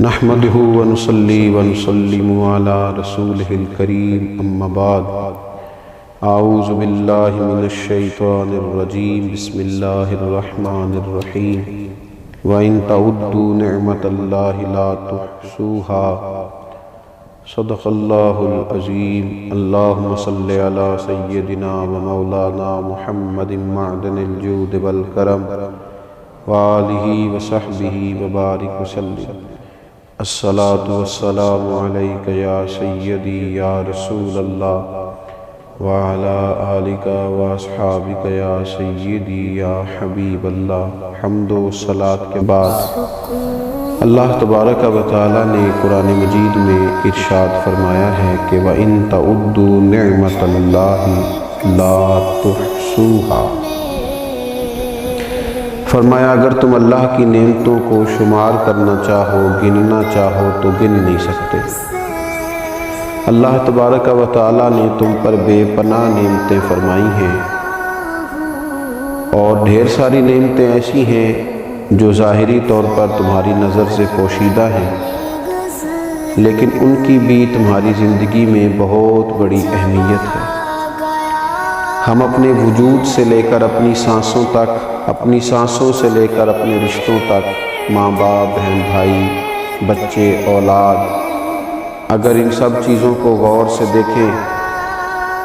نحمده ونصلي ونسلم على رسوله الكريم أما بعد أعوذ بالله من الشيطان الرجيم بسم الله الرحمن الرحيم وإن تعدوا نعمة الله لا تحصوها صدق الله العظيم اللهم صل على سيدنا ومولانا محمد معدن الجود والكرم وآله وصحبه وبارك وسلم الصلاة والسلام عليك يا سيدي يا رسول الله وعلى آلك وأصحابك يا سيدي يا حبيب الله حمد و صلاة کے بعد اللہ تبارک و تعالی نے قرآن مجید میں ارشاد فرمایا ہے کہ وَإِن تَعُدُّوا نِعْمَةَ اللَّهِ لَا تُحْصُوهَا، فرمایا اگر تم اللہ کی نعمتوں کو شمار کرنا چاہو، گننا چاہو تو گن نہیں سکتے۔ اللہ تبارک و تعالی نے تم پر بے پناہ نعمتیں فرمائی ہیں، اور ڈھیر ساری نعمتیں ایسی ہیں جو ظاہری طور پر تمہاری نظر سے پوشیدہ ہیں، لیکن ان کی بھی تمہاری زندگی میں بہت بڑی اہمیت ہے۔ ہم اپنے وجود سے لے کر اپنی سانسوں تک، اپنی سانسوں سے لے کر اپنے رشتوں تک، ماں باپ، بہن بھائی، بچے، اولاد، اگر ان سب چیزوں کو غور سے دیکھیں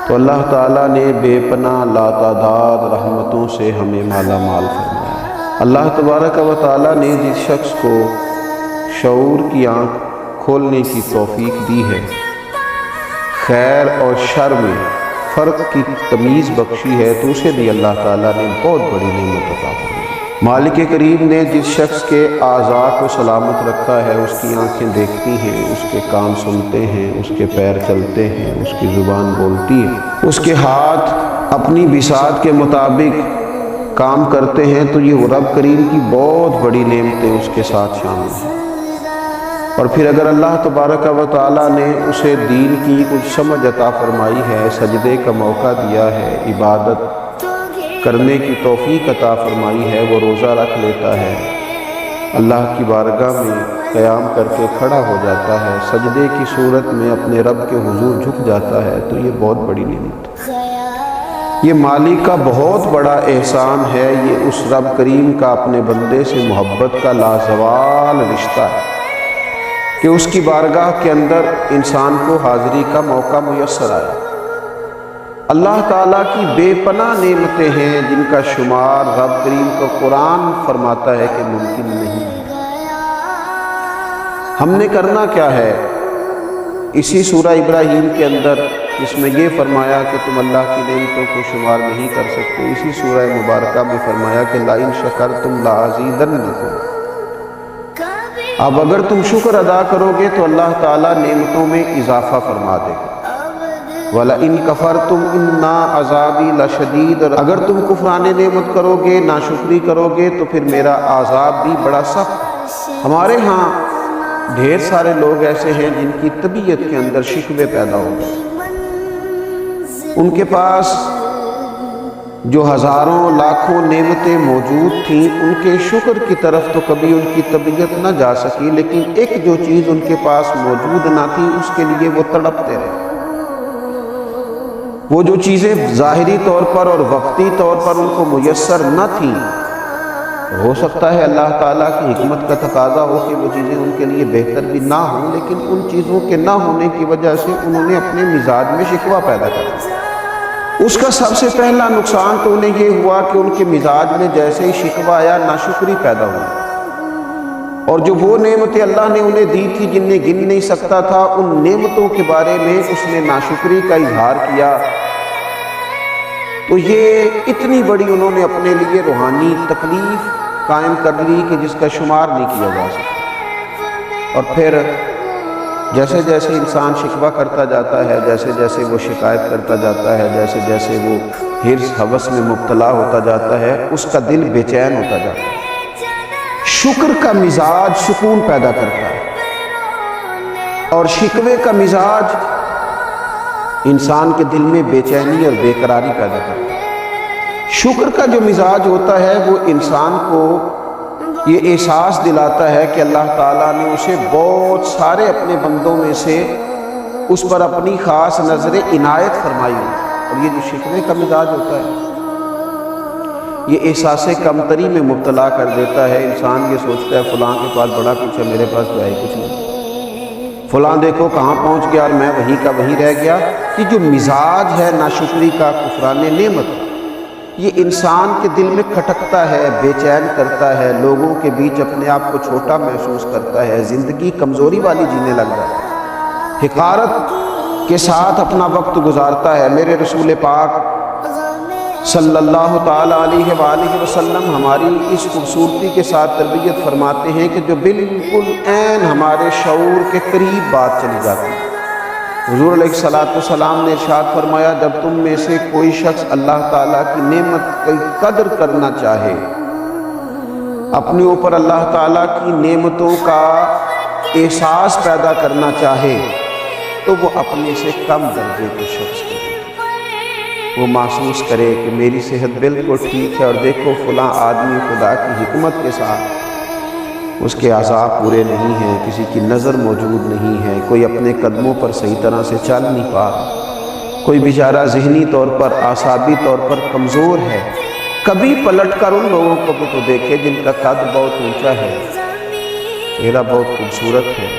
تو اللہ تعالیٰ نے بے پناہ لاتعداد رحمتوں سے ہمیں مالا مال فرمایا ہے۔ اللہ تبارک و تعالیٰ نے جس شخص کو شعور کی آنکھ کھولنے کی توفیق دی ہے، خیر اور شر میں فرق کی تمیز بخشی ہے، تو اسے بھی اللہ تعالیٰ نے بہت بڑی نعمت عطا فرمائی۔ مالک کریم نے جس شخص کے اعضاء کو سلامت رکھا ہے، اس کی آنکھیں دیکھتی ہیں، اس کے کان سنتے ہیں، اس کے پیر چلتے ہیں، اس کی زبان بولتی ہے، اس کے ہاتھ اپنی بساط کے مطابق کام کرتے ہیں، تو یہ رب کریم کی بہت بڑی نعمتیں اس کے ساتھ شامل ہیں۔ اور پھر اگر اللہ تبارک و تعالیٰ نے اسے دین کی کچھ سمجھ عطا فرمائی ہے، سجدے کا موقع دیا ہے، عبادت کرنے کی توفیق عطا فرمائی ہے، وہ روزہ رکھ لیتا ہے، اللہ کی بارگاہ میں قیام کر کے کھڑا ہو جاتا ہے، سجدے کی صورت میں اپنے رب کے حضور جھک جاتا ہے، تو یہ بہت بڑی نعمت ہے۔ یہ مالک کا بہت بڑا احسان ہے، یہ اس رب کریم کا اپنے بندے سے محبت کا لازوال رشتہ ہے کہ اس کی بارگاہ کے اندر انسان کو حاضری کا موقع میسر آئے۔ اللہ تعالیٰ کی بے پناہ نعمتیں ہیں جن کا شمار رب کریم کا قرآن فرماتا ہے کہ ممکن نہیں ہے۔ ہم نے کرنا کیا ہے؟ اسی سورہ ابراہیم کے اندر جس میں یہ فرمایا کہ تم اللہ کی نعمتوں کو شمار نہیں کر سکتے، اسی سورہ مبارکہ میں فرمایا کہ لَإِن شَكَرْتُمْ لَأَزِيدَنَّكُمْ، اب اگر تم شکر ادا کرو گے تو اللہ تعالیٰ نعمتوں میں اضافہ فرما دے گا۔ وَلَئِن كَفَرْتُمْ إِنَّ عَذَابِي لَشَدِيدٌ، اور اگر تم کفران نعمت کرو گے، ناشکری کرو گے تو پھر میرا عذاب بھی بڑا سخت ہے۔ ہمارے ہاں ڈھیر سارے لوگ ایسے ہیں جن کی طبیعت کے اندر شکوے پیدا ہو گئے، ان کے پاس جو ہزاروں لاکھوں نعمتیں موجود تھیں، ان کے شکر کی طرف تو کبھی ان کی طبیعت نہ جا سکی، لیکن ایک جو چیز ان کے پاس موجود نہ تھی اس کے لیے وہ تڑپتے رہے۔ وہ جو چیزیں ظاہری طور پر اور وقتی طور پر ان کو میسر نہ تھیں، ہو سکتا ہے اللہ تعالیٰ کی حکمت کا تقاضا ہو کہ وہ چیزیں ان کے لیے بہتر بھی نہ ہوں، لیکن ان چیزوں کے نہ ہونے کی وجہ سے انہوں نے اپنے مزاج میں شکوہ پیدا کر دیا۔ اس کا سب سے پہلا نقصان تو انہیں یہ ہوا کہ ان کے مزاج میں جیسے ہی شکوہ آیا، ناشکری پیدا ہوئی، اور جو وہ نعمتیں اللہ نے انہیں دی تھی جنہیں گن نہیں سکتا تھا، ان نعمتوں کے بارے میں اس نے ناشکری کا اظہار کیا، تو یہ اتنی بڑی انہوں نے اپنے لیے روحانی تکلیف قائم کر لی کہ جس کا شمار نہیں کیا جا سکتا۔ اور پھر جیسے جیسے انسان شکوہ کرتا جاتا ہے، جیسے جیسے وہ شکایت کرتا جاتا ہے، جیسے جیسے وہ حرص ہوس میں مبتلا ہوتا جاتا ہے، اس کا دل بے چین ہوتا جاتا ہے۔ شکر کا مزاج سکون پیدا کرتا ہے، اور شکوے کا مزاج انسان کے دل میں بے چینی اور بے قراری پیدا کرتا ہے۔ شکر کا جو مزاج ہوتا ہے وہ انسان کو یہ احساس دلاتا ہے کہ اللہ تعالیٰ نے اسے بہت سارے اپنے بندوں میں سے اس پر اپنی خاص نظر عنایت فرمائی ہے۔ اور یہ جو شکوے کا مزاج ہوتا ہے یہ احساس کمتری میں مبتلا کر دیتا ہے۔ انسان یہ سوچتا ہے فلاں کے پاس بڑا کچھ ہے، میرے پاس تو ہے ہی کچھ نہیں، فلاں دیکھو کہاں پہنچ گیا اور میں وہیں کا وہیں رہ گیا۔ کہ جو مزاج ہے ناشکری کا، کفران نعمت، یہ انسان کے دل میں کھٹکتا ہے، بے چین کرتا ہے، لوگوں کے بیچ اپنے آپ کو چھوٹا محسوس کرتا ہے، زندگی کمزوری والی جینے لگ جاتا ہے، حقارت کے ساتھ اپنا وقت گزارتا ہے۔ میرے رسول پاک صلی اللہ تعالیٰ علیہ وآلہ وسلم ہماری اس خوبصورتی کے ساتھ تربیت فرماتے ہیں کہ جو بالکل عین ہمارے شعور کے قریب بات چلی جاتی ہے۔ حضور علیہ السلام نے ارشاد فرمایا جب تم میں سے کوئی شخص اللہ تعالیٰ کی نعمت کی قدر کرنا چاہے، اپنے اوپر اللہ تعالیٰ کی نعمتوں کا احساس پیدا کرنا چاہے تو وہ اپنے سے کم درجے کے شخص کو دیکھے، وہ محسوس کرے کہ میری صحت بالکل ٹھیک ہے اور دیکھو فلاں آدمی خدا کی حکمت کے ساتھ اس کے اعضاء پورے نہیں ہیں، کسی کی نظر موجود نہیں ہے، کوئی اپنے قدموں پر صحیح طرح سے چل نہیں پا، کوئی بیچارہ ذہنی طور پر اعصابی طور پر کمزور ہے۔ کبھی پلٹ کر ان لوگوں کو بھی تو دیکھے جن کا قد بہت اونچا ہے، چہرہ بہت خوبصورت ہے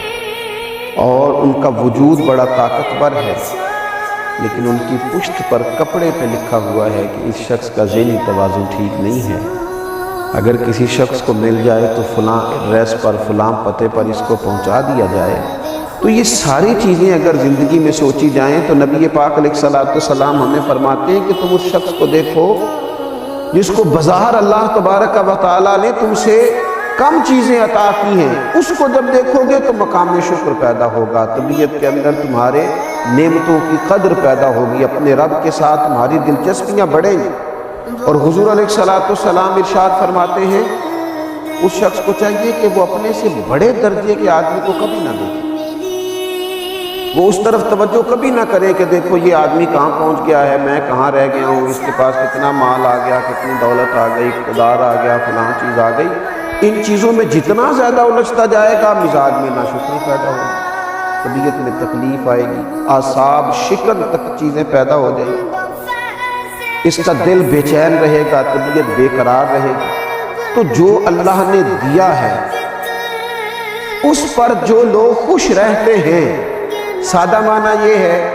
اور ان کا وجود بڑا طاقتور ہے، لیکن ان کی پشت پر کپڑے پہ لکھا ہوا ہے کہ اس شخص کا ذہنی توازن ٹھیک نہیں ہے۔ اگر کسی شخص کو مل جائے تو فلاں ایڈریس پر فلاں پتے پر اس کو پہنچا دیا جائے۔ تو یہ ساری چیزیں اگر زندگی میں سوچی جائیں تو نبی پاک علیہ السلام ہمیں فرماتے ہیں کہ تم اس شخص کو دیکھو جس کو بظاہر اللہ تبارک و تعالیٰ نے تم سے کم چیزیں عطا کی ہیں، اس کو جب دیکھو گے تو مقام شکر پیدا ہوگا، طبیعت کے اندر تمہارے نعمتوں کی قدر پیدا ہوگی، اپنے رب کے ساتھ تمہاری دلچسپیاں بڑھیں گی۔ اور حضور علیہ السلام ارشاد فرماتے ہیں اس شخص کو چاہیے کہ وہ اپنے سے بڑے درجے کے آدمی کو کبھی نہ دیکھے، وہ اس طرف توجہ کبھی نہ کرے کہ دیکھو یہ آدمی کہاں پہنچ گیا ہے، میں کہاں رہ گیا ہوں، اس کے پاس کتنا مال آ گیا، کتنی دولت آ گئی، اقتدار آ گیا، فلاں چیز آ گئی۔ ان چیزوں میں جتنا زیادہ الجھتا جائے گا مزاج میں ناشکری پیدا ہوگی، طبیعت میں تکلیف آئے گی، اعصاب شکن تک چیزیں پیدا ہو جائیں گی، اس کا دل بے چین رہے گا، طبیعت بے قرار رہے گی۔ تو جو اللہ نے دیا ہے اس پر جو لوگ خوش رہتے ہیں، سادہ معنی یہ ہے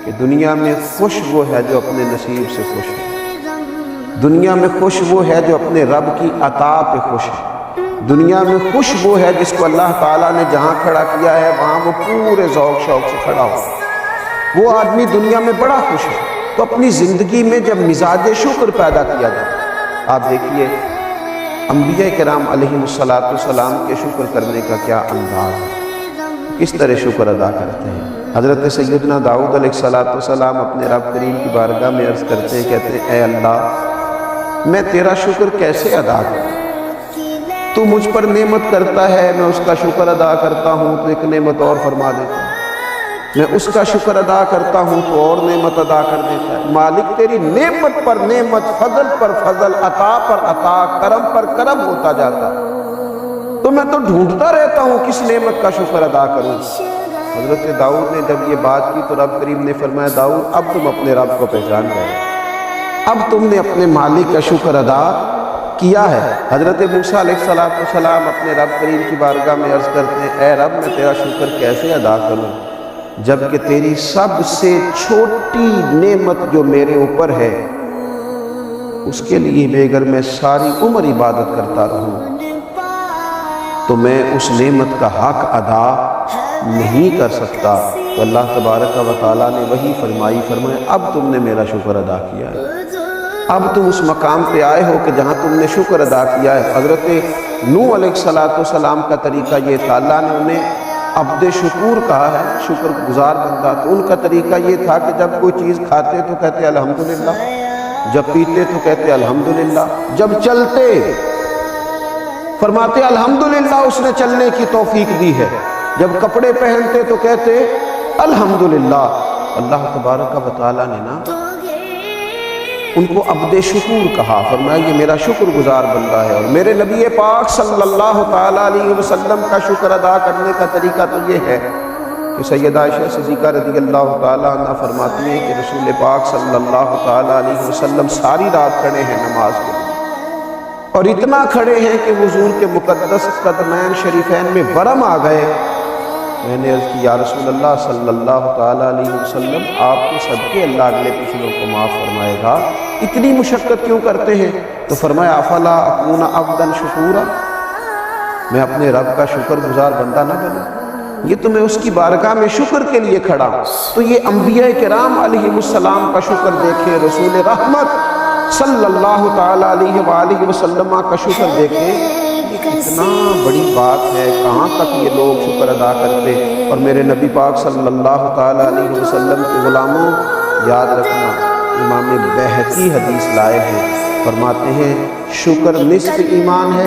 کہ دنیا میں خوش وہ ہے جو اپنے نصیب سے خوش ہے، دنیا میں خوش وہ ہے جو اپنے رب کی عطا پہ خوش ہے، دنیا میں خوش وہ ہے جس کو اللہ تعالیٰ نے جہاں کھڑا کیا ہے وہاں وہ پورے ذوق شوق سے کھڑا ہو، وہ آدمی دنیا میں بڑا خوش ہے۔ تو اپنی زندگی میں جب مزاج شکر پیدا کیا جائے، آپ دیکھیے انبیاء کرام علیہ السلام کے شکر کرنے کا کیا انداز ہے، کس طرح شکر ادا کرتے ہیں۔ حضرت سیدنا داؤد علیہ السلام اپنے رب کریم کی بارگاہ میں عرض کرتے ہیں، کہتے ہیں اے اللہ میں تیرا شکر کیسے ادا کروں، تو مجھ پر نعمت کرتا ہے، میں اس کا شکر ادا کرتا ہوں تو ایک نعمت اور فرما دیتا ہے، میں اس کا شکر ادا کرتا ہوں تو اور نعمت ادا کر دیتا ہے۔ مالک تیری نعمت پر نعمت، فضل پر فضل، عطا پر عطا، کرم پر کرم ہوتا جاتا ہے، تو میں تو ڈھونڈتا رہتا ہوں کس نعمت کا شکر ادا کروں۔ حضرت داؤد نے جب یہ بات کی تو رب کریم نے فرمایا داؤد اب تم اپنے رب کو پہچان گئے، اب تم نے اپنے مالک کا شکر ادا کیا ہے۔ حضرت موسیٰ علیہ السلام اپنے رب کریم کی بارگاہ میں عرض کرتے ہیں اے رب میں تیرا شکر کیسے ادا کروں جبکہ تیری سب سے چھوٹی نعمت جو میرے اوپر ہے اس کے لیے بھی اگر میں ساری عمر عبادت کرتا رہوں تو میں اس نعمت کا حق ادا نہیں کر سکتا۔ تو اللہ تبارک و تعالیٰ نے وہی فرمایا اب تم نے میرا شکر ادا کیا ہے، اب تم اس مقام پہ آئے ہو کہ جہاں تم نے شکر ادا کیا ہے۔ حضرت نوح علیہ السلام کا طریقہ یہ تھا، اللہ نے انہیں عبد شکور کہا ہے، شکر گزار بندہ۔ تو ان کا طریقہ یہ تھا کہ جب کوئی چیز کھاتے تو کہتے الحمدللہ، جب پیتے تو کہتے الحمدللہ، جب چلتے فرماتے الحمدللہ اس نے چلنے کی توفیق دی ہے، جب کپڑے پہنتے تو کہتے الحمدللہ۔ اللہ تبارک و تعالیٰ نے نا ان کو عبد شکور کہا، فرمایا یہ میرا شکر گزار بندہ ہے۔ اور میرے نبی پاک صلی اللہ تعالیٰ علیہ وسلم کا شکر ادا کرنے کا طریقہ تو یہ ہے کہ سیدہ عائشہ صدیقہ رضی اللہ تعالیٰ عنہ فرماتی ہیں کہ رسول پاک صلی اللہ تعالیٰ علیہ وسلم ساری رات کھڑے ہیں نماز کے لیے، اور اتنا کھڑے ہیں کہ حضور کے مقدس قدمین شریفین میں ورم آ گئے۔ میں نے عرض کی یا رسول اللہ صلی اللہ تعالیٰ علیہ وسلم، آپ کے صدقے اللہ اگلے پچھلوں کو معاف فرمائے گا، اتنی مشقت کیوں کرتے ہیں؟ تو فرمایا افلا اکون عبدا شکورا، میں اپنے رب کا شکر گزار بندہ نہ بنوں؟ یہ تو میں اس کی بارگاہ میں شکر کے لیے کھڑا ہوں۔ تو یہ انبیاء کرام علیہ السلام کا شکر دیکھے، رسول رحمت صلی اللہ تعالیٰ علیہ وآلہ وسلم کا شکر دیکھے، یہ کتنا بڑی بات ہے، کہاں تک یہ لوگ شکر ادا کرتے۔ اور میرے نبی پاک صلی اللہ تعالیٰ علیہ وسلم کے غلاموں، یاد رکھنا امام بیہقی حدیث لائے ہیں، فرماتے ہیں شکر نصف ایمان ہے،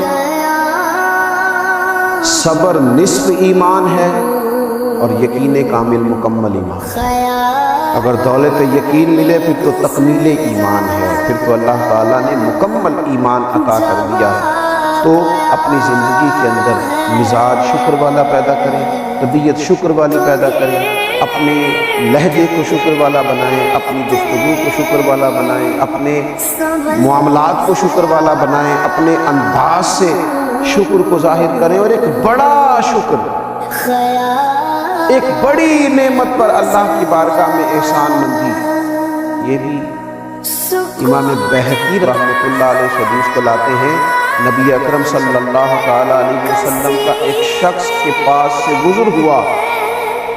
صبر نصف ایمان ہے، اور یقین کامل مکمل ایمان ہے۔ اگر دولت یقین ملے پھر تو تکمیل ایمان ہے، پھر تو اللہ تعالیٰ نے مکمل ایمان عطا کر دیا ہے۔ تو اپنی زندگی کے اندر مزاج شکر والا پیدا کریں، طبیعت شکر والی پیدا کریں، اپنے لہجے کو شکر والا بنائیں، اپنی گفتگو کو شکر والا بنائیں، اپنے معاملات کو شکر والا بنائیں، اپنے انداز سے شکر کو ظاہر کریں۔ اور ایک بڑا شکر، ایک بڑی نعمت پر اللہ کی بارگاہ میں احسان مندی، یہ بھی امام بیہقی رحمۃ اللہ علیہ حدیث کو لاتے ہیں، نبی اکرم صلی اللہ تعالیٰ علیہ وسلم کا ایک شخص کے پاس سے گزر ہوا،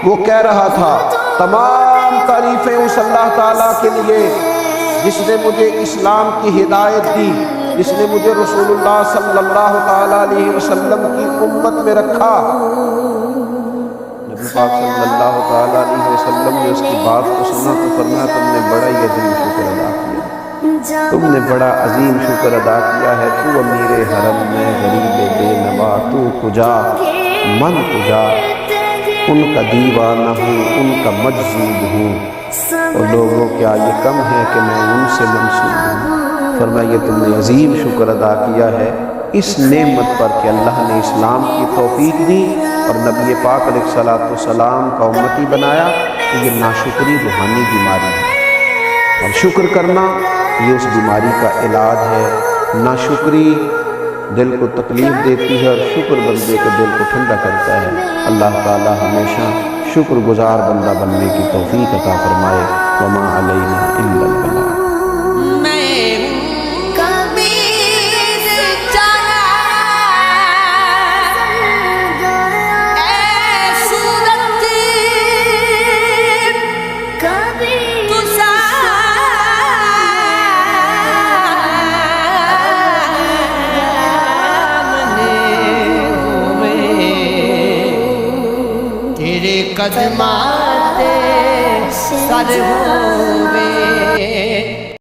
وہ کہہ رہا تھا تمام تعریفیں اس اللہ تعالیٰ کے لیے جس نے مجھے اسلام کی ہدایت دی، جس نے مجھے رسول اللہ صلی اللہ تعالیٰ علیہ وسلم کی امت میں رکھا۔ نبی پاک صلی اللہ تعالیٰ علیہ وسلم نے اس کی بات کو سنا تو فرمایا تم نے بڑا ہی عظیم شکر ادا کیا، تم نے بڑا عظیم شکر ادا کیا ہے، تو امیر حرم میں غریب بے نوا، تو کجا من کجا، ان کا دیوانہ ہوں ان کا مجذوب ہوں، اور لوگوں کیا یہ کم ہے کہ میں ان سے منسوب ہوں۔ فرمایا یہ تم نے عظیم شکر ادا کیا ہے اس نعمت پر کہ اللہ نے اسلام کی توفیق دی اور نبی پاک علیہ الصلوۃ والسلام کا امتی بنایا۔ تو یہ ناشکری روحانی بیماری ہے، اور شکر کرنا یہ اس بیماری کا علاج ہے۔ ناشکری دل کو تکلیف دیتی ہے، اور شکر بندے کے دل کو ٹھنڈا کرتا ہے۔ اللہ تعالی ہمیشہ شکر گزار بندہ بننے کی توفیق عطا فرمائے۔ وما علینا الا البلاغ۔ قدمات سر ہوئے